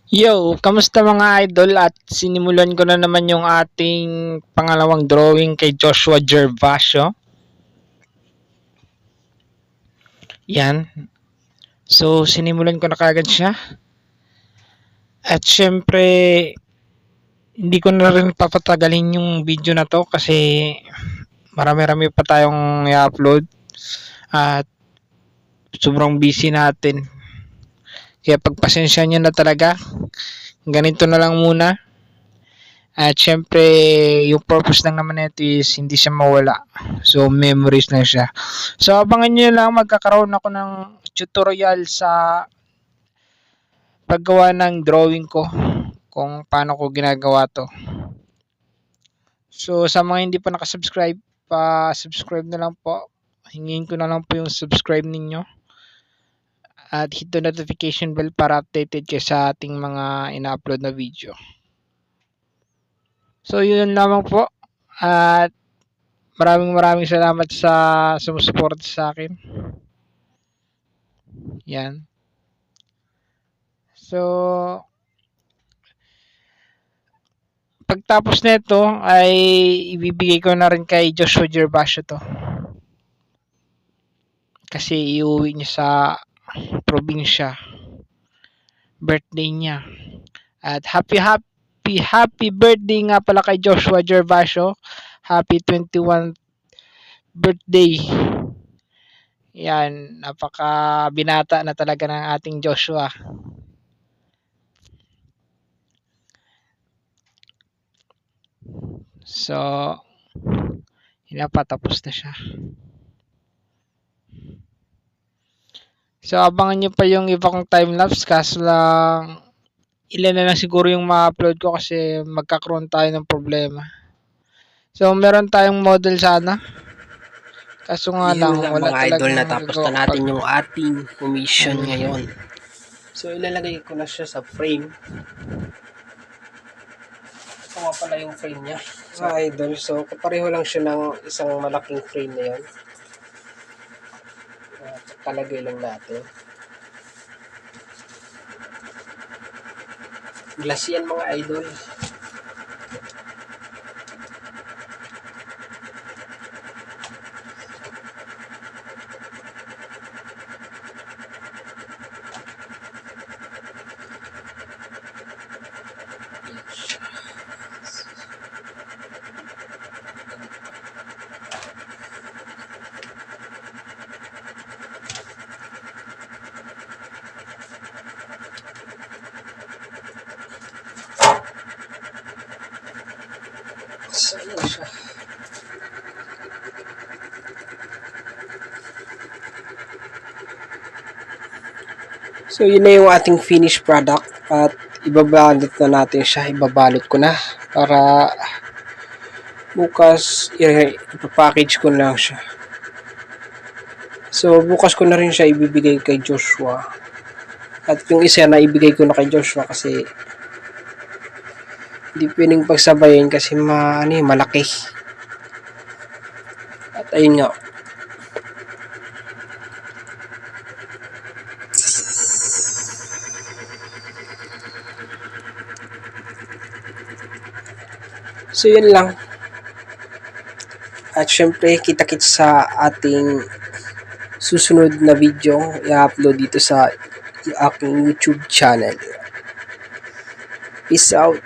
Yo, kamusta mga idol? At sinimulan ko na naman yung ating pangalawang drawing kay Joshua Gervasio. Yan. So, sinimulan ko na kagad siya. At syempre, hindi ko na rin papatagalin yung video na to kasi marami-rami pa tayong i-upload. At sobrang busy natin. Kaya pagpasensya nyo na talaga. Ganito na lang muna. At syempre, yung purpose lang naman nito is hindi siya mawala. So, memories lang siya. So, abangan nyo lang magkakaroon ako ng tutorial sa paggawa ng drawing ko kung paano ko ginagawa to. So, sa mga hindi pa nakasubscribe, pa-subscribe na lang po. Hingin ko na lang po yung subscribe ninyo. At hit the notification bell para updated kayo sa ating mga ina-upload na video. So, yun lamang po. At maraming salamat sa sumusuporta sa akin. Yan. So, pagtapos nito ay ibibigay ko na rin kay Joshua Gervasio to. Kasi iuwi niya sa probinsya. Birthday niya. At happy birthday nga pala kay Joshua Gervasio. Happy 21st birthday. Yan, napaka binata na talaga ng ating Joshua. So, tapos na siya. So, abangan nyo pa yung iba kong time-lapse kaso lang ilan na lang siguro yung ma-upload ko kasi magkakaroon tayo ng problema. So, meron tayong model sana. Kaso nga lang, wala mga idol, natapos na natin yung ating commission ngayon. So, ilalagay ko na siya sa frame. Ito nga pala yung frame niya. Mga idol, so kapareho lang siya ng isang malaking frame na yun. Talagay lang natin. Glass yan mga idol. So, yun siya. So, yun na yung ating finished product at ibabalot na natin siya. Ibabalot ko na para bukas ipapackage ko na lang siya. So, bukas ko na rin siya ibibigay kay Joshua. At yung isa na ibigay ko na kay Joshua kasi hindi pwedeng pagsabayin kasi malaki. At ayun nga. So yun lang. At syempre kita-kits sa ating susunod na video i-upload dito sa aking YouTube channel. Peace out.